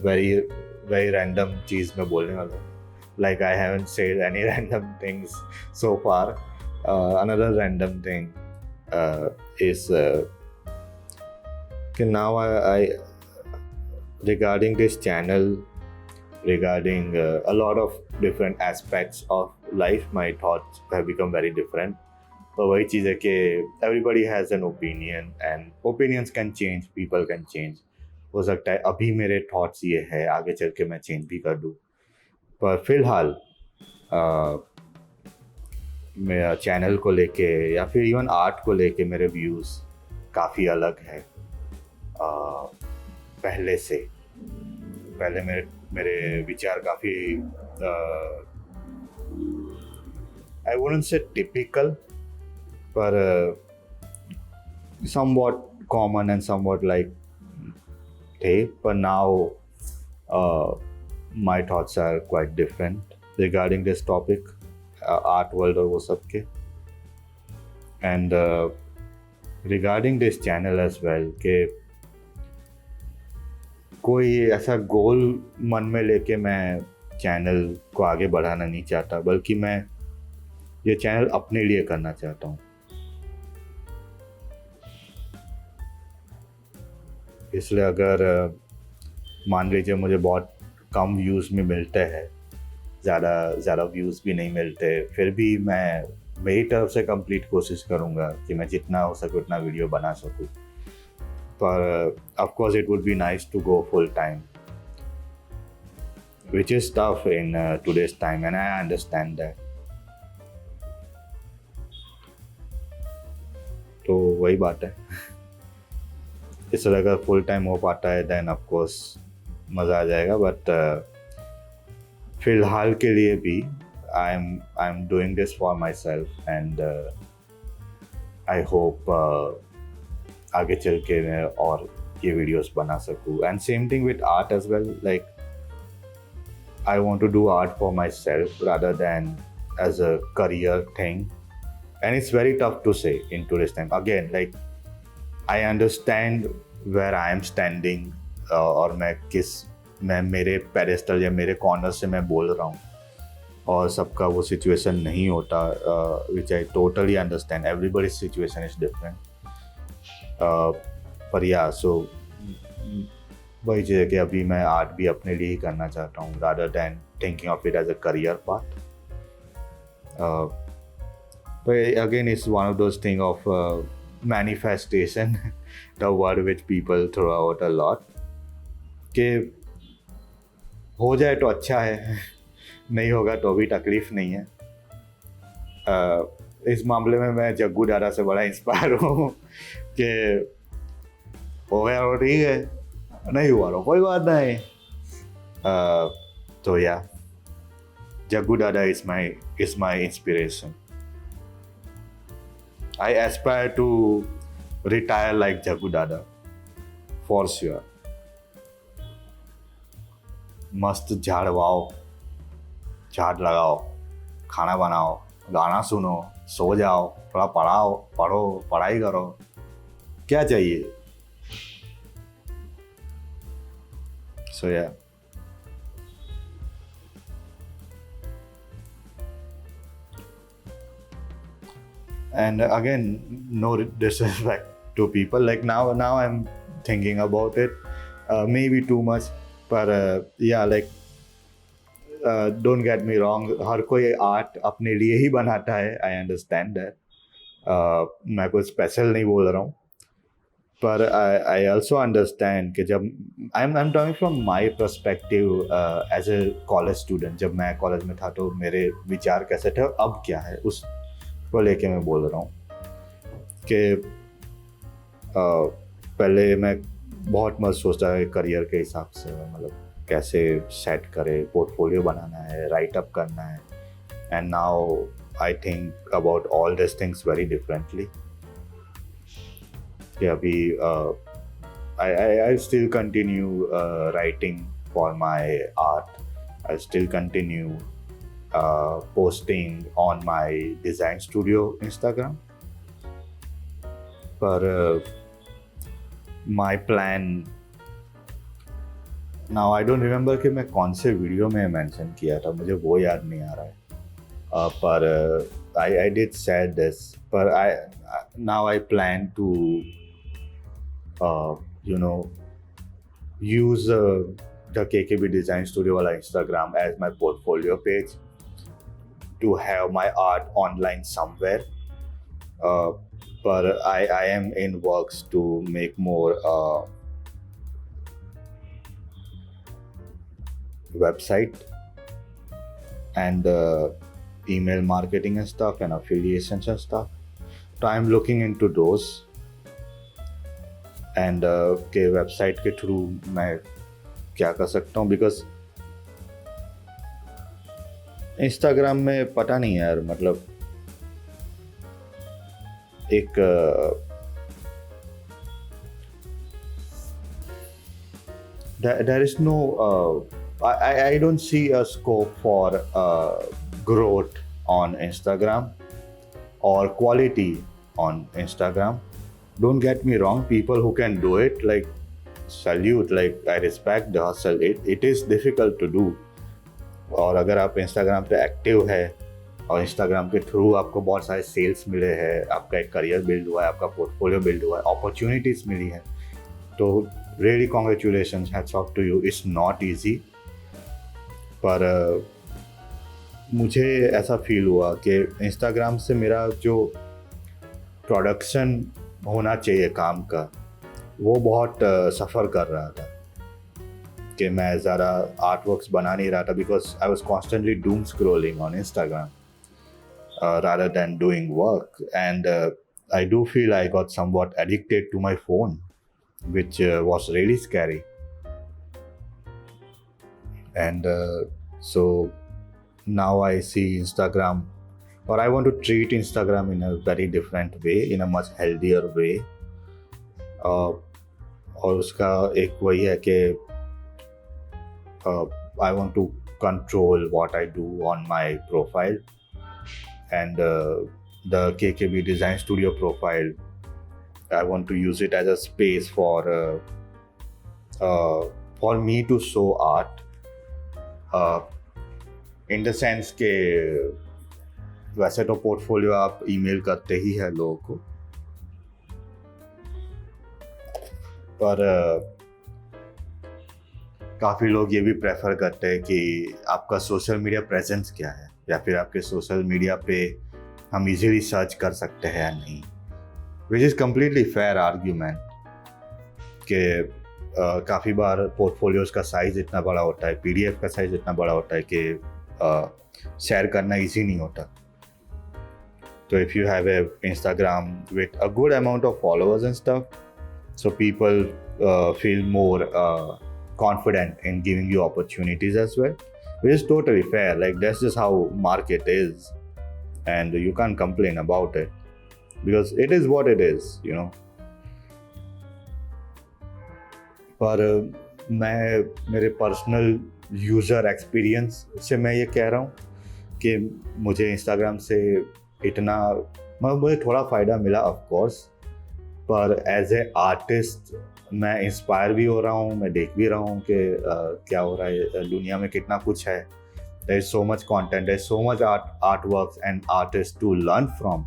very very random चीज़ मैं बोलने वाला हूँ. Like I haven't said any random things so far. Another random thing is now I regarding this channel, regarding a lot of different aspects of life, my thoughts have become very different. तो वही चीज़ है कि everybody has an opinion and opinions can change, people can change. हो सकता है अभी मेरे thoughts ये है, आगे चल के मैं change भी कर दूँ. पर फिलहाल मेरा चैनल को लेके या फिर इवन आर्ट को लेके मेरे व्यूज़ काफ़ी अलग है पहले से. पहले मेरे विचार काफ़ी आई वुडंट से टिपिकल, पर somewhat common and somewhat like थे. But now my thoughts are quite different regarding this topic, art world और वो सब के. And regarding this channel as well, कि कोई ऐसा गोल मन में लेके मैं चैनल को आगे बढ़ाना नहीं चाहता, बल्कि मैं ये चैनल अपने लिए करना चाहता हूँ. इसलिए अगर मान लीजिए मुझे बहुत कम व्यूज़ में मिलते हैं, ज़्यादा व्यूज़ भी नहीं मिलते, फिर भी मैं मेरी तरफ से कंप्लीट कोशिश करूँगा कि मैं जितना हो सके उतना वीडियो बना सकूँ. पर of course it would be nice to go full time, which is tough in today's time, and I understand that. तो वही बात है. इस तरह अगर फुल टाइम हो पाता है देन ऑफ कोर्स मज़ा आ जाएगा, बट फिलहाल के लिए भी I am doing this for myself, and I hope आगे चल के मैं और ये वीडियोस बना सकूँ. And same thing with art as well, like I want to do art for myself rather than as a career thing, and it's very tough to say in today's time. Again, like I understand where I am standing, और मैं मेरे pedestal या मेरे corner से मैं बोल रहा हूँ, और सबका वो situation नहीं होता, which I totally understand. Everybody's situation is different. पर yeah, so वही चीज़ है कि अभी मैं आर्ट भी अपने लिए ही करना चाहता हूँ rather than thinking of it as a career path. But again, it's one of those things of manifestation, the word which people throw out a lot, कि हो जाए तो अच्छा है, नहीं होगा तो भी तकलीफ नहीं है. इस मामले में मैं जग्गू दादा से बड़ा इंस्पायर हूँ कि हो गया तो ठीक है, नहीं हुआ तो कोई बात नहीं. तो या जग्गू दादा is my inspiration. I aspire to retire like Jaggu दादा for sure. मस्त झाड़वाओ, झाड़ लगाओ, खाना बनाओ, गाना सुनो, सो जाओ, थोड़ा पढ़ो, पढ़ाई करो, क्या चाहिए. So yeah. And again, no disrespect to people. Like now I'm thinking about it, maybe too much, but yeah, like don't get me wrong. हर कोई आर्ट अपने लिए ही बनाता है. I understand that. मैं कोई स्पेशल नहीं बोल रहा हूँ, पर I also understand कि जब I'm talking from my perspective as a college student. जब मैं कॉलेज में था तो मेरे विचार कैसे थे और अब क्या है, उस को लेके मैं बोल रहा हूँ कि पहले मैं बहुत मत सोचता है करियर के हिसाब से, मतलब कैसे सेट करे, पोर्टफोलियो बनाना है, राइट अप करना है. And now I think about all this things very differently. अभी I still continue writing for my art. I still continue posting on my design studio Instagram. But my plan now, I don't remember कि मैं कौन से video में mention किया था, मुझे वो याद नहीं आ रहा है. पर I did said this, but now I plan to use the KKB Design Studio wala Instagram as my portfolio page to have my art online somewhere. But I am in works to make more website and email marketing and stuff and affiliations and stuff. So I'm looking into those. And के website के through मैं क्या कर सकता हूँ, because Instagram में पता नहीं यार, मतलब एक there is no I don't see a scope for growth on Instagram or quality on Instagram. Don't get me wrong, people who can do it, like salute, like I respect the hustle. It is difficult to do. और अगर आप Instagram पे active है और Instagram के through आपको बहुत सारे सेल्स मिले हैं, आपका एक करियर बिल्ड हुआ है, आपका पोर्टफोलियो बिल्ड हुआ है, अपॉर्चुनिटीज़ मिली है, तो really congratulations, hats off to you. It's not easy. पर मुझे ऐसा फील हुआ कि इंस्टाग्राम से मेरा जो प्रोडक्शन होना चाहिए काम का, वो बहुत सफ़र कर रहा था कि मैं ज़्यादा आर्ट वर्क्स बना नहीं रहा था because I was constantly Doom scrolling on Instagram rather than doing work. And I do feel I got somewhat addicted to my phone, which was really scary. And so now I see Instagram, or I want to treat Instagram in a very different way, in a much healthier way. और उसका एक वही है कि I want to control what I do on my profile. And the KKB Design Studio profile, I want to use it as a space for me to show art, in the sense के वैसे तो portfolio आप email करते ही है लोगों को, पर काफ़ी लोग ये भी प्रेफर करते हैं कि आपका सोशल मीडिया प्रेजेंस क्या है, या फिर आपके सोशल मीडिया पे हम इजीली सर्च कर सकते हैं या नहीं, which is completely fair argument कि काफ़ी बार पोर्टफोलियोज़ का साइज़ इतना बड़ा होता है, PDF का साइज़ इतना बड़ा होता है कि शेयर करना ईजी नहीं होता. तो if you have a Instagram with a good amount of followers and stuff, so people feel more confident in giving you opportunities as well, which is totally fair. Like, that's just how market is, and you can't complain about it because it is what it is, you know. पर मैं मेरे personal user experience से मैं ये कह रहा हूँ कि मुझे इंस्टाग्राम से इतना मुझे थोड़ा फ़ायदा मिला ऑफ कोर्स, पर एज ए आर्टिस्ट मैं इंस्पायर भी हो रहा हूँ, मैं देख भी रहा हूँ कि क्या हो रहा है दुनिया में, कितना कुछ है. There is so much content, there is so much art works and artist to learn from.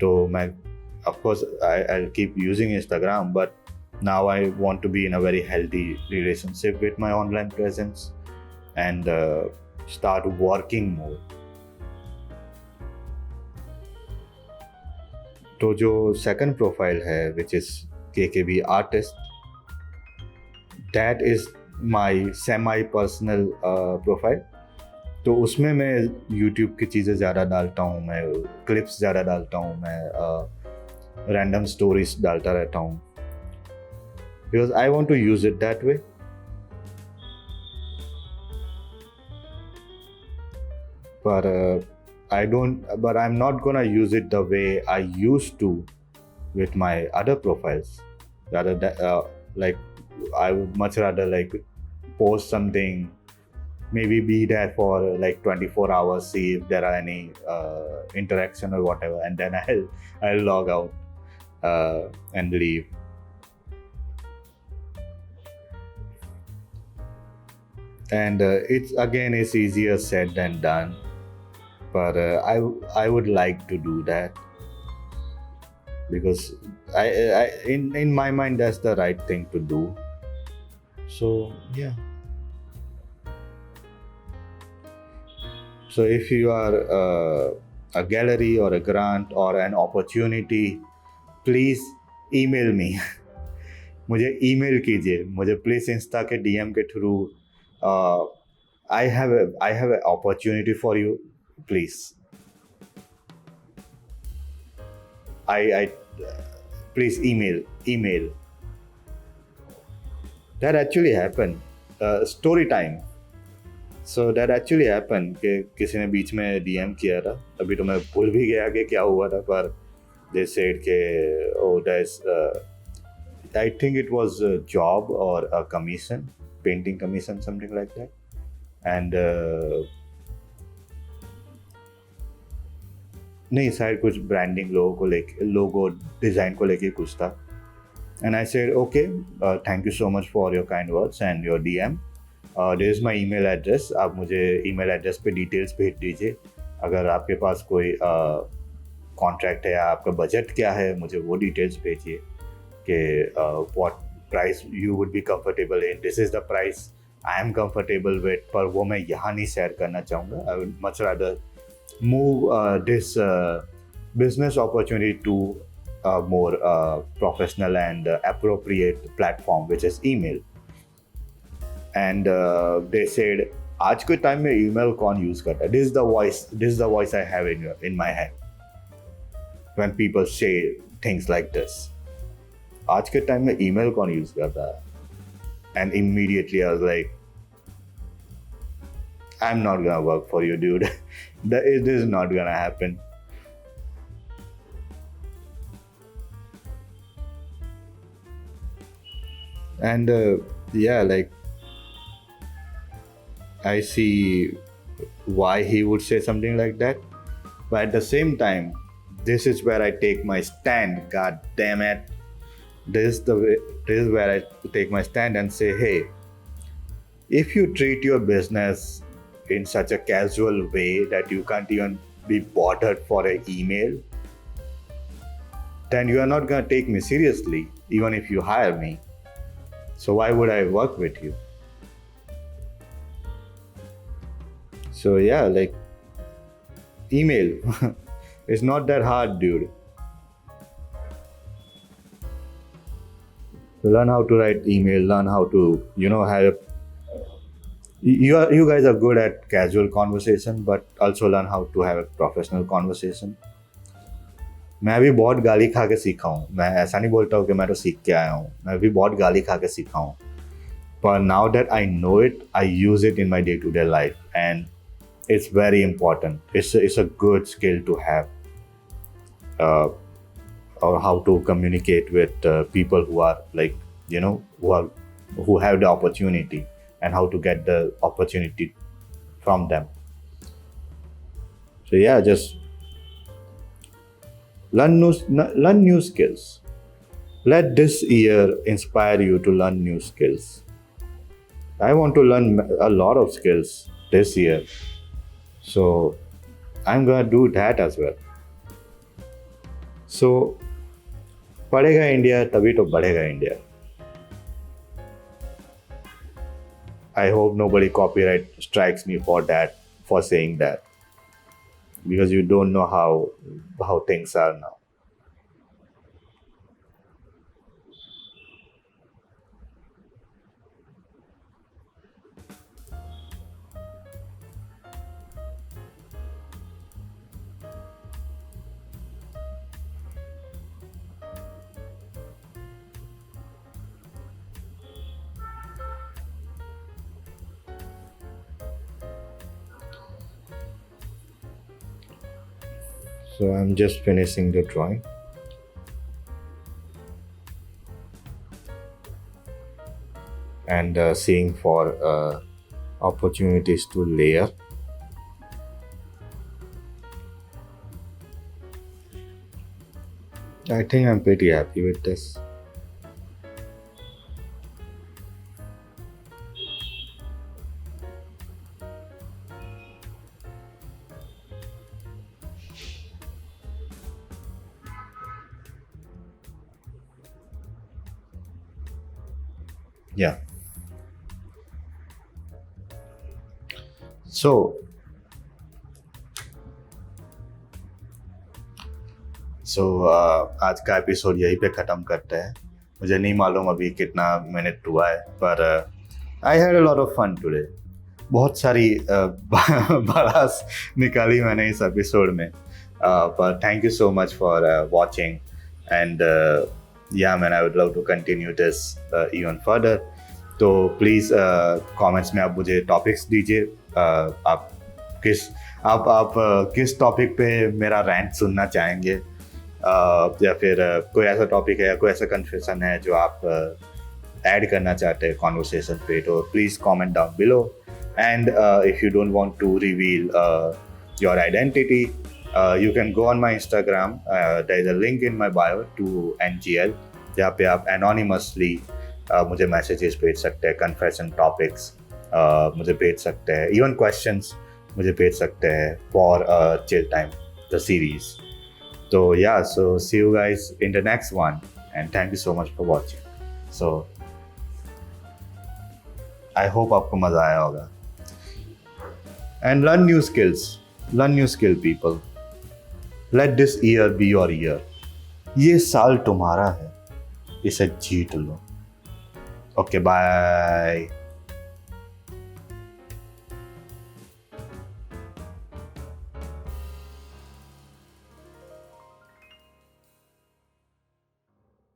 तो मैं of course I keep using Instagram, but now I want to be in a very healthy relationship with my online presence and start working more. तो जो second profile है which is KKB artist, that is my semi-personal profile. तो उसमें मैं YouTube की चीज़ें ज़्यादा डालता हूँ, मैं क्लिप्स ज़्यादा डालता हूँ, मैं रैंडम स्टोरीज डालता रहता हूँ, because I want to use it that way. But I'm not gonna use it the way I used to with my other profiles. Rather than like, I would much rather like post something, maybe be there for like 24 hours, see if there are any interaction or whatever, and then I'll log out and leave. And it's easier said than done, but I would like to do that because in my mind that's the right thing to do. So yeah. So if you are a gallery or a grant or an opportunity, please email me. मुझे email कीजिए, मुझे please Insta के DM के through I have an opportunity for you, please. I please email. That actually happened. Story time. So that actually happened कि किसी ने बीच में DM किया था, अभी तो मैं भूल भी गया कि क्या हुआ था, पर they said कि oh there's I think it was a job or a commission, painting commission, something like that, and नहीं शायद कुछ ब्रांडिंग लोगो डिज़ाइन को लेके कुछ था. And I said okay, thank you so much for your kind words and your DM. There is my email address. आप मुझे email address पे डिटेल्स भेज दीजिए. अगर आपके पास कोई कॉन्ट्रैक्ट है या आपका बजट क्या है, मुझे वो डिटेल्स भेजिए कि what price you would be comfortable in. This is the price I am comfortable with. पर वो मैं यहाँ नहीं शेयर करना चाहूँगा. I would much rather move this business opportunity to a more professional and appropriate platform, which is email. And they said, आज के time में email कौन use करता है? This is the voice I have in my head when people say things like this. आज के time में email कौन use करता है? And immediately I was like, I'm not gonna work for you, dude. This is not gonna happen. And yeah, like, I see why he would say something like that, but at the same time, this is where I take my stand. God damn it! This is where I take my stand and say, hey, if you treat your business in such a casual way that you can't even be bothered for an email, then you are not gonna take me seriously, even if you hire me. So why would I work with you? So yeah, like, email. It's not that hard, dude. Learn how to write email, learn how to, have you guys are good at casual conversation, but also learn how to have a professional conversation. मैं भी बहुत गाली खा के सीखा हूँ. मैं ऐसा नहीं बोलता हूँ कि मैं तो सीख के आया हूँ. मैं भी बहुत गाली खा के सीखा हूँ. But now that I know it, I use it in my day-to-day life, and it's very important. It's a good skill to have, or how to communicate with people who are like, who have the opportunity, and how to get the opportunity from them. So yeah, just learn new skills. Let this year inspire you to learn new skills. I want to learn a lot of skills this year, so I'm gonna do that as well. So पढ़ेगा India तभी तो बढ़ेगा India. I hope nobody copyright strikes me for saying that, because you don't know how things are now. So I'm just finishing the drawing. And seeing for opportunities to layer. I think I'm pretty happy with this. Yeah. So आज का episode यहीं पे ख़त्म करते हैं. मुझे नहीं मालूम अभी कितना मिनट हुआ है, पर I had a lot of fun today. बहुत सारी बड़ास निकाली मैंने इस एपिसोड में. पर thank you so much for watching, and yeah man, I would love to continue this even further. तो प्लीज़ कमेंट्स में आप मुझे टॉपिक्स दीजिए. आप किस टॉपिक पे मेरा रैंट सुनना चाहेंगे, या फिर कोई ऐसा टॉपिक है या कोई ऐसा कन्फेशन है जो आप ऐड करना चाहते हैं कॉन्वर्सेशन पे, तो please comment down below. And if you don't want to reveal your identity, you can go on my Instagram. There is a link in my bio to NGL, जहाँ पे आप anonymously मुझे messages भेज सकते हैं, confession topics मुझे भेज सकते हैं, इवन क्वेश्चंस मुझे भेज सकते हैं for chill time the series. तो yeah, so see you guys in the next one, and thank you so much for watching. So I hope आपको मज़ा आया होगा. And learn new skills, learn new skill, people. Let this year be your year. ये साल तुम्हारा है, इसे जीत लो। Okay bye.